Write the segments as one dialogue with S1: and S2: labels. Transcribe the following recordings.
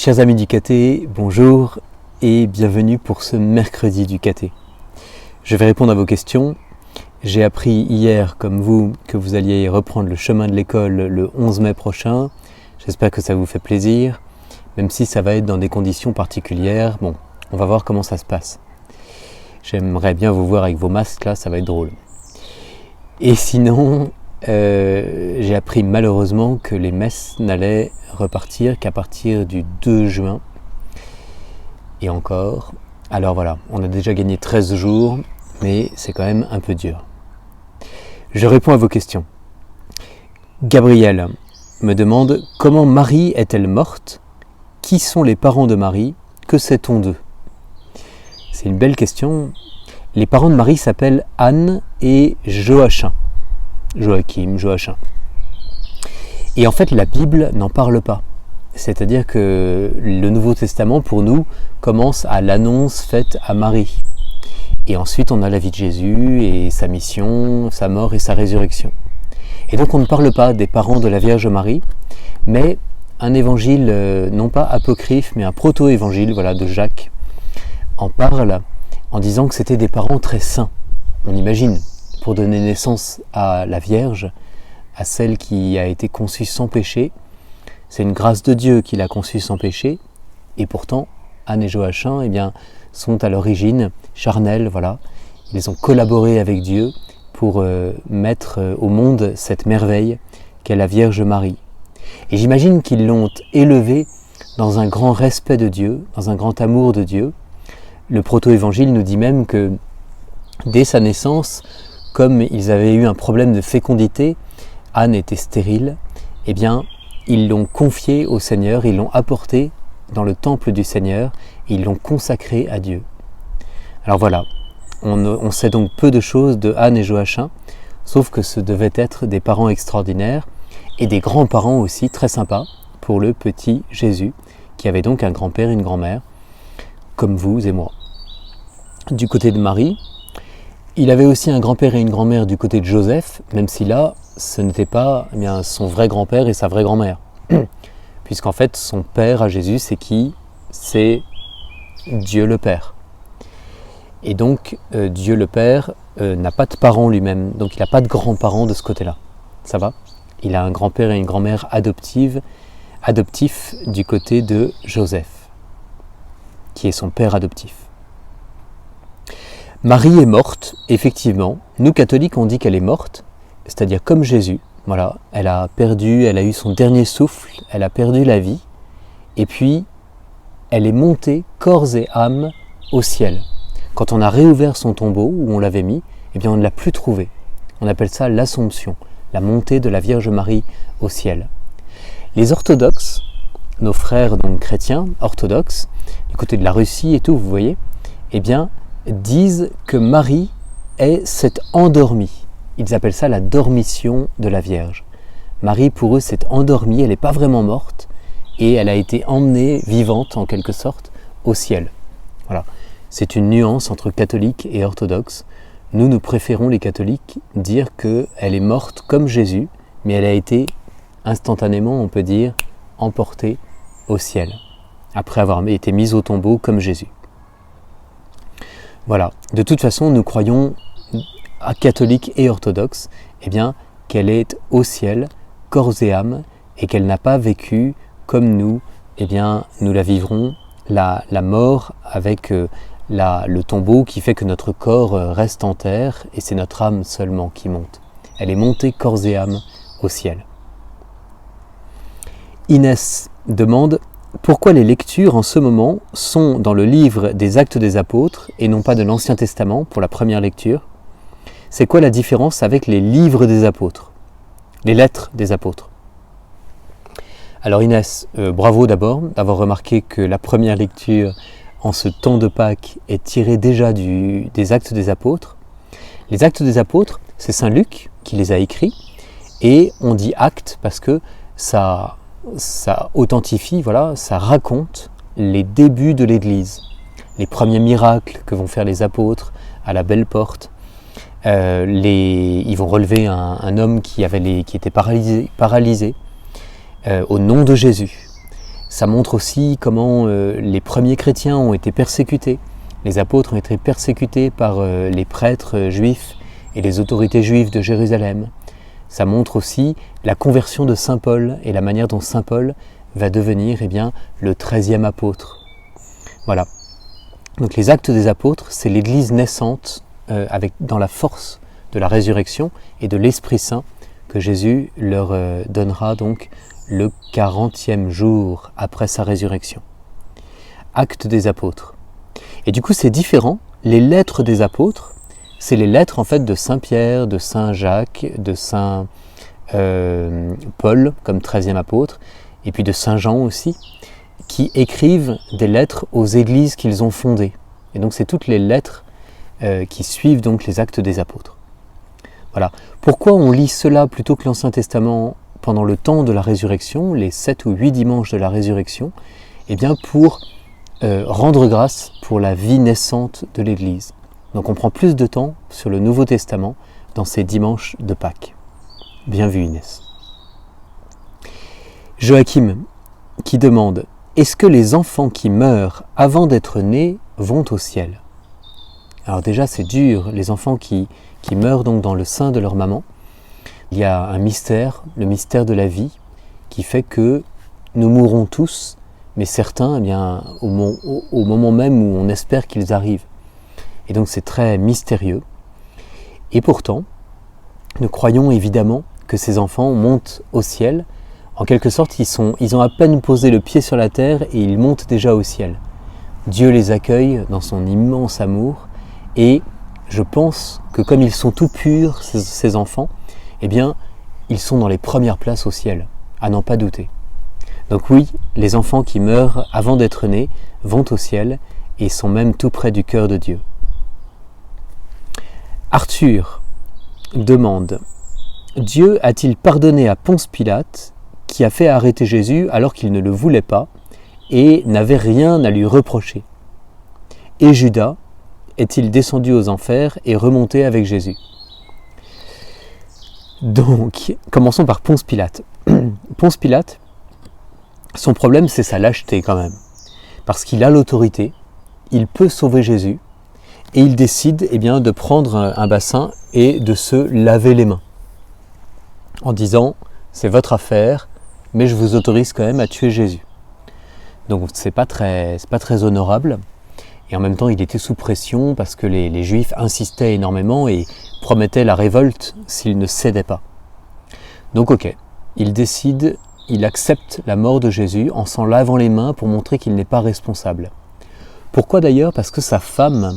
S1: Chers amis du caté, bonjour et bienvenue pour ce mercredi du caté. Je vais répondre à vos questions. J'ai appris hier, comme vous, que vous alliez reprendre le chemin de l'école le 11 mai prochain. J'espère que ça vous fait plaisir, même si ça va être dans des conditions particulières. Bon, on va voir comment ça se passe. J'aimerais bien vous voir avec vos masques là, ça va être drôle. Et sinon, j'ai appris malheureusement que les messes n'allaient repartir qu'à partir du 2 juin. Et encore. Alors voilà, on a déjà gagné 13 jours, mais c'est quand même un peu dur. Je réponds à vos questions. Gabriel me demande comment Marie est-elle morte? Qui sont les parents de Marie? Que sait-on d'eux? C'est une belle question. Les parents de Marie s'appellent Anne et Joachim. Joachim. Et en fait, la Bible n'en parle pas. C'est-à-dire que le Nouveau Testament, pour nous, commence à l'annonce faite à Marie. Et ensuite, on a la vie de Jésus et sa mission, sa mort et sa résurrection. Et donc, on ne parle pas des parents de la Vierge Marie, mais un évangile, non pas apocryphe, mais un proto-évangile, de Jacques, en parle en disant que c'était des parents très saints. On imagine, pour donner naissance à la Vierge, à celle qui a été conçue sans péché. C'est une grâce de Dieu qui l'a conçue sans péché, et pourtant, Anne et Joachim sont à l'origine charnels, Ils ont collaboré avec Dieu pour mettre au monde cette merveille qu'est la Vierge Marie. Et j'imagine qu'ils l'ont élevée dans un grand respect de Dieu, dans un grand amour de Dieu. Le proto-évangile nous dit même que dès sa naissance, comme ils avaient eu un problème de fécondité, Anne était stérile, ils l'ont confié au Seigneur, ils l'ont apporté dans le temple du Seigneur, et ils l'ont consacré à Dieu. Alors voilà, on sait donc peu de choses de Anne et Joachim, sauf que ce devaient être des parents extraordinaires, et des grands-parents aussi très sympas pour le petit Jésus, qui avait donc un grand-père et une grand-mère, comme vous et moi. Du côté de Marie, il avait aussi un grand-père et une grand-mère du côté de Joseph, même si là, ce n'était pas son vrai grand-père et sa vraie grand-mère. Puisqu'en fait, son père à Jésus, c'est qui? C'est Dieu le Père. Et donc, Dieu le Père n'a pas de parents lui-même, donc il n'a pas de grands-parents de ce côté-là. Ça va? Il a un grand-père et une grand-mère adoptifs du côté de Joseph, qui est son père adoptif. Marie est morte, effectivement. Nous, catholiques, on dit qu'elle est morte, c'est-à-dire comme Jésus. Elle a eu son dernier souffle, elle a perdu la vie, et puis elle est montée, corps et âme, au ciel. Quand on a réouvert son tombeau, où on l'avait mis, on ne l'a plus trouvé. On appelle ça l'Assomption, la montée de la Vierge Marie au ciel. Les orthodoxes, nos frères donc chrétiens orthodoxes, du côté de la Russie et tout, vous voyez, disent que Marie s'est endormie. Ils appellent ça la dormition de la Vierge. Marie, pour eux, s'est endormie, elle n'est pas vraiment morte, et elle a été emmenée, vivante en quelque sorte, au ciel. Voilà. C'est une nuance entre catholiques et orthodoxes. Nous préférons, les catholiques, dire qu'elle est morte comme Jésus, mais elle a été instantanément, on peut dire, emportée au ciel, après avoir été mise au tombeau comme Jésus. Voilà, de toute façon, nous croyons, à catholiques et orthodoxes, qu'elle est au ciel, corps et âme, et qu'elle n'a pas vécu comme nous, nous la vivrons, la mort avec le tombeau qui fait que notre corps reste en terre, et c'est notre âme seulement qui monte. Elle est montée corps et âme au ciel. Inès demande pourquoi les lectures en ce moment sont dans le livre des Actes des Apôtres et non pas de l'Ancien Testament pour la première lecture. C'est quoi la différence avec les livres des apôtres, les lettres des apôtres? Alors Inès, bravo d'abord d'avoir remarqué que la première lecture en ce temps de Pâques est tirée déjà des Actes des Apôtres. Les Actes des Apôtres, c'est Saint Luc qui les a écrits, et on dit actes parce que ça authentifie, ça raconte les débuts de l'Église, les premiers miracles que vont faire les apôtres à la Belle Porte. Ils vont relever un homme qui était paralysé au nom de Jésus. Ça montre aussi comment les premiers chrétiens ont été persécutés. Les apôtres ont été persécutés par les prêtres juifs et les autorités juives de Jérusalem. Ça montre aussi la conversion de saint Paul et la manière dont saint Paul va devenir le 13e apôtre. Voilà. Donc les actes des apôtres, c'est l'Église naissante dans la force de la résurrection et de l'Esprit Saint que Jésus leur donnera donc le 40e jour après sa résurrection. Actes des apôtres. Et du coup c'est différent. Les lettres des apôtres, c'est les lettres en fait de Saint Pierre, de Saint Jacques, de Saint Paul comme 13e apôtre, et puis de Saint Jean aussi, qui écrivent des lettres aux églises qu'ils ont fondées. Et donc c'est toutes les lettres qui suivent donc les actes des apôtres. Voilà. Pourquoi on lit cela plutôt que l'Ancien Testament pendant le temps de la résurrection, les 7 ou 8 dimanches de la résurrection? Eh bien pour rendre grâce pour la vie naissante de l'Église. Donc on prend plus de temps sur le Nouveau Testament dans ces dimanches de Pâques. Bien vu Inès. Joachim qui demande « Est-ce que les enfants qui meurent avant d'être nés vont au ciel ?» Alors déjà c'est dur, les enfants qui meurent donc dans le sein de leur maman. Il y a un mystère, le mystère de la vie, qui fait que nous mourrons tous, mais certains, au moment même où on espère qu'ils arrivent. Et donc c'est très mystérieux. Et pourtant, nous croyons évidemment que ces enfants montent au ciel. En quelque sorte, ils ont à peine posé le pied sur la terre et ils montent déjà au ciel. Dieu les accueille dans son immense amour et je pense que comme ils sont tout purs, ces enfants, ils sont dans les premières places au ciel, à n'en pas douter. Donc oui, les enfants qui meurent avant d'être nés vont au ciel et sont même tout près du cœur de Dieu. Arthur demande « Dieu a-t-il pardonné à Ponce Pilate qui a fait arrêter Jésus alors qu'il ne le voulait pas et n'avait rien à lui reprocher? Et Judas est-il descendu aux enfers et remonté avec Jésus ?» Donc, commençons par Ponce Pilate. Ponce Pilate, son problème c'est sa lâcheté quand même. Parce qu'il a l'autorité, il peut sauver Jésus, et il décide de prendre un bassin et de se laver les mains. En disant, c'est votre affaire, mais je vous autorise quand même à tuer Jésus. Donc c'est pas très honorable. Et en même temps, il était sous pression parce que les Juifs insistaient énormément et promettaient la révolte s'il ne cédait pas. Donc ok, il accepte la mort de Jésus en s'en lavant les mains pour montrer qu'il n'est pas responsable. Pourquoi d'ailleurs? Parce que sa femme,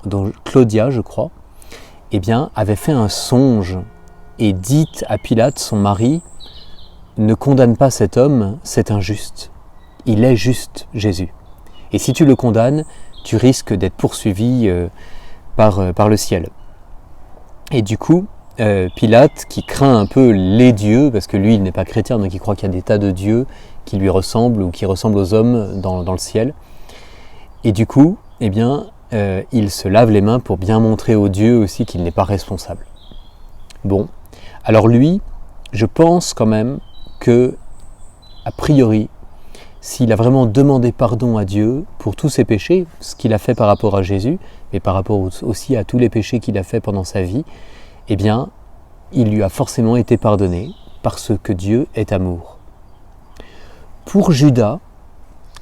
S1: dont Claudia je crois, avait fait un songe et dit à Pilate, son mari, « Ne condamne pas cet homme, c'est injuste. Il est juste, Jésus. Et si tu le condamnes, tu risques d'être poursuivi par le ciel. » Et du coup, Pilate, qui craint un peu les dieux, parce que lui, il n'est pas chrétien, donc il croit qu'il y a des tas de dieux qui lui ressemblent ou qui ressemblent aux hommes dans le ciel. Et du coup, il se lave les mains pour bien montrer aux dieux aussi qu'il n'est pas responsable. Bon, alors lui, je pense quand même que, a priori, s'il a vraiment demandé pardon à Dieu pour tous ses péchés, ce qu'il a fait par rapport à Jésus, mais par rapport aussi à tous les péchés qu'il a fait pendant sa vie, il lui a forcément été pardonné parce que Dieu est amour. Pour Judas,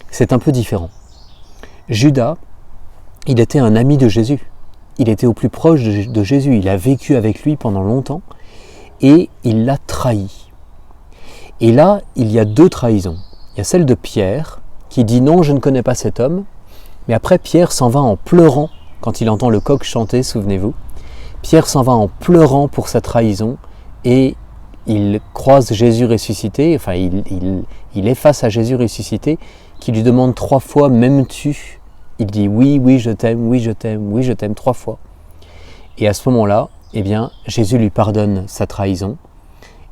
S1: c'est un peu différent. Judas, il était un ami de Jésus. Il était au plus proche de Jésus. Il a vécu avec lui pendant longtemps et il l'a trahi. Et là, il y a deux trahisons. Il y a celle de Pierre qui dit « Non, je ne connais pas cet homme ». Mais après, Pierre s'en va en pleurant quand il entend le coq chanter, souvenez-vous. Pierre s'en va en pleurant pour sa trahison et il croise Jésus ressuscité, il est face à Jésus ressuscité qui lui demande 3 fois « M'aimes-tu » Il dit « Oui, oui, je t'aime, oui, je t'aime, oui, je t'aime » 3 fois. Et à ce moment-là, Jésus lui pardonne sa trahison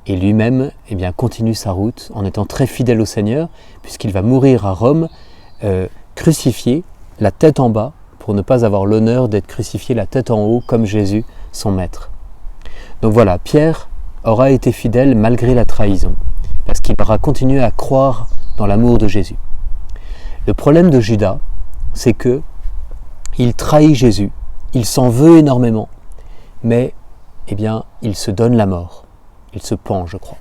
S1: et lui-même continue sa route en étant très fidèle au Seigneur puisqu'il va mourir à Rome, crucifié, la tête en bas, pour ne pas avoir l'honneur d'être crucifié la tête en haut comme Jésus, son maître. Donc voilà, Pierre aura été fidèle malgré la trahison, parce qu'il aura continué à croire dans l'amour de Jésus. Le problème de Judas, c'est que il trahit Jésus, il s'en veut énormément, mais eh bien, il se donne la mort. Il se pend, je crois.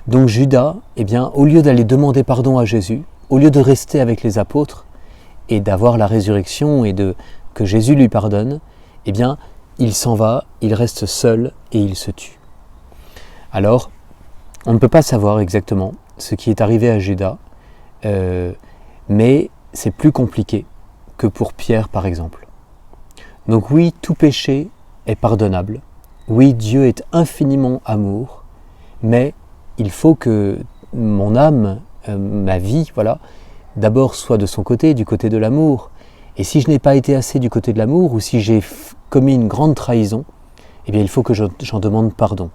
S1: Donc Judas, eh bien, au lieu d'aller demander pardon à Jésus, au lieu de rester avec les apôtres et d'avoir la résurrection et que Jésus lui pardonne, eh bien, il s'en va, il reste seul et il se tue. Alors, on ne peut pas savoir exactement ce qui est arrivé à Judas, mais c'est plus compliqué que pour Pierre, par exemple. Donc oui, tout péché est pardonnable. Oui, Dieu est infiniment amour, mais il faut que mon âme, ma vie, voilà, d'abord soit de son côté, du côté de l'amour. Et si je n'ai pas été assez du côté de l'amour, ou si j'ai commis une grande trahison, eh bien il faut que j'en demande pardon.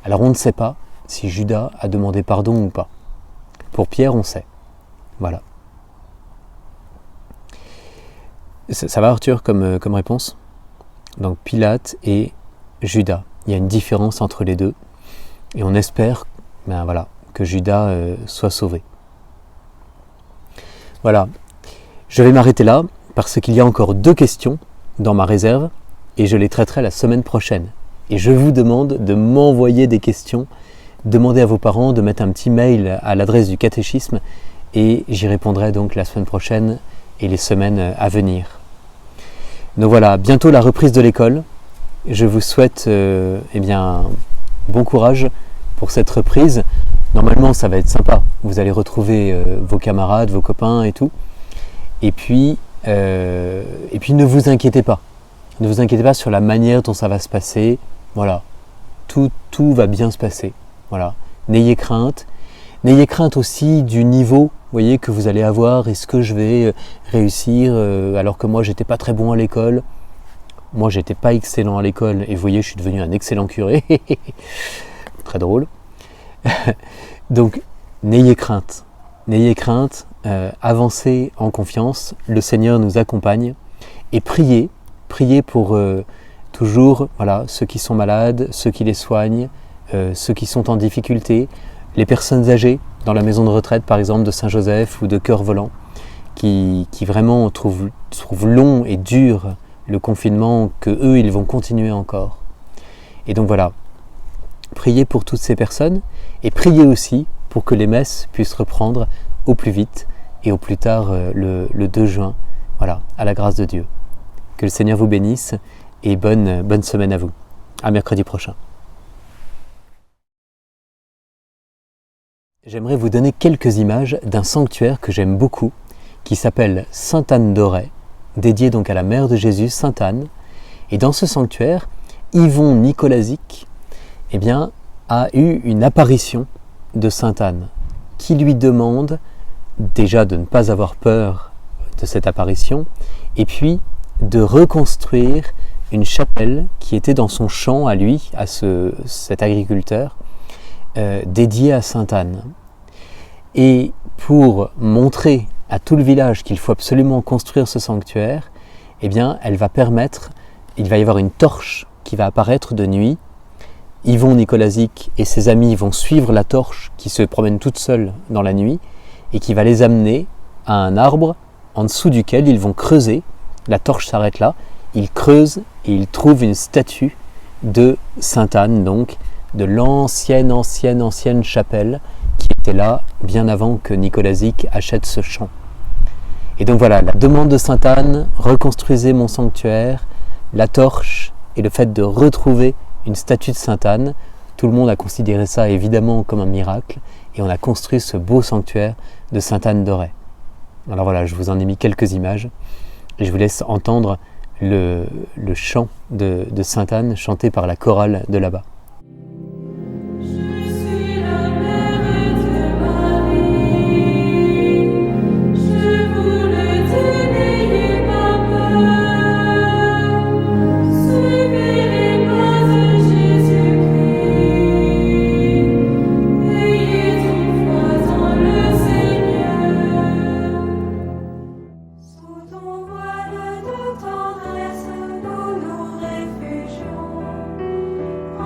S1: Alors on ne sait pas si Judas a demandé pardon ou pas. Pour Pierre, on sait. Voilà. Ça va Arthur comme réponse? Donc Pilate et Judas. Il y a une différence entre les deux. Et on espère que Judas soit sauvé. Voilà. Je vais m'arrêter là parce qu'il y a encore 2 questions dans ma réserve et je les traiterai la semaine prochaine. Et je vous demande de m'envoyer des questions. Demandez à vos parents de mettre un petit mail à l'adresse du catéchisme et j'y répondrai donc la semaine prochaine et les semaines à venir. Donc voilà, bientôt la reprise de l'école. Je vous souhaite bon courage pour cette reprise. Normalement, ça va être sympa. Vous allez retrouver vos camarades, vos copains et tout. Et puis, ne vous inquiétez pas. Ne vous inquiétez pas sur la manière dont ça va se passer. Voilà, tout va bien se passer. Voilà, n'ayez crainte. N'ayez crainte aussi du niveau, voyez, que vous allez avoir. Est-ce que je vais réussir alors que moi, j'étais pas très bon à l'école. Moi, j'étais pas excellent à l'école. Et vous voyez, je suis devenu un excellent curé. Très drôle. Donc, n'ayez crainte. N'ayez crainte. Avancez en confiance. Le Seigneur nous accompagne. Et priez. Priez pour toujours ceux qui sont malades, ceux qui les soignent, ceux qui sont en difficulté, les personnes âgées dans la maison de retraite par exemple de Saint-Joseph ou de Cœur Volant qui vraiment trouvent long et dur le confinement, que eux ils vont continuer encore. Et donc voilà, priez pour toutes ces personnes et priez aussi pour que les messes puissent reprendre au plus vite et au plus tard le 2 juin, voilà, à la grâce de Dieu. Que le Seigneur vous bénisse et bonne semaine à vous. À mercredi prochain. J'aimerais vous donner quelques images d'un sanctuaire que j'aime beaucoup, qui s'appelle Sainte-Anne d'Auray, dédié donc à la mère de Jésus, Sainte Anne. Et dans ce sanctuaire, Yvon Nicolazic a eu une apparition de Sainte Anne, qui lui demande déjà de ne pas avoir peur de cette apparition, et puis de reconstruire une chapelle qui était dans son champ à lui, à cet agriculteur, dédiée à Sainte Anne. Et pour montrer à tout le village qu'il faut absolument construire ce sanctuaire, il va y avoir une torche qui va apparaître de nuit. Yvon Nicolazic et ses amis vont suivre la torche qui se promène toute seule dans la nuit et qui va les amener à un arbre en dessous duquel ils vont creuser. La torche s'arrête là, ils creusent et ils trouvent une statue de Sainte Anne, donc de l'ancienne chapelle qui était là bien avant que Nicolazic achète ce champ. Et donc voilà, la demande de Sainte Anne, reconstruisez mon sanctuaire, la torche et le fait de retrouver une statue de Sainte Anne, tout le monde a considéré ça évidemment comme un miracle et on a construit ce beau sanctuaire de Sainte Anne d'Auray. Alors voilà, je vous en ai mis quelques images et je vous laisse entendre le chant de Sainte Anne chanté par la chorale de là-bas.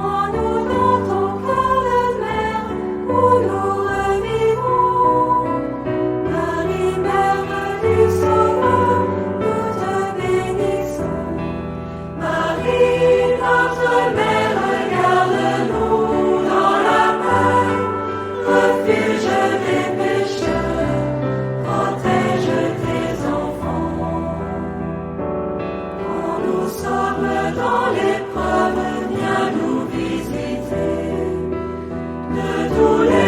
S2: Oh dans l'épreuve, viens nous visiter. De tous les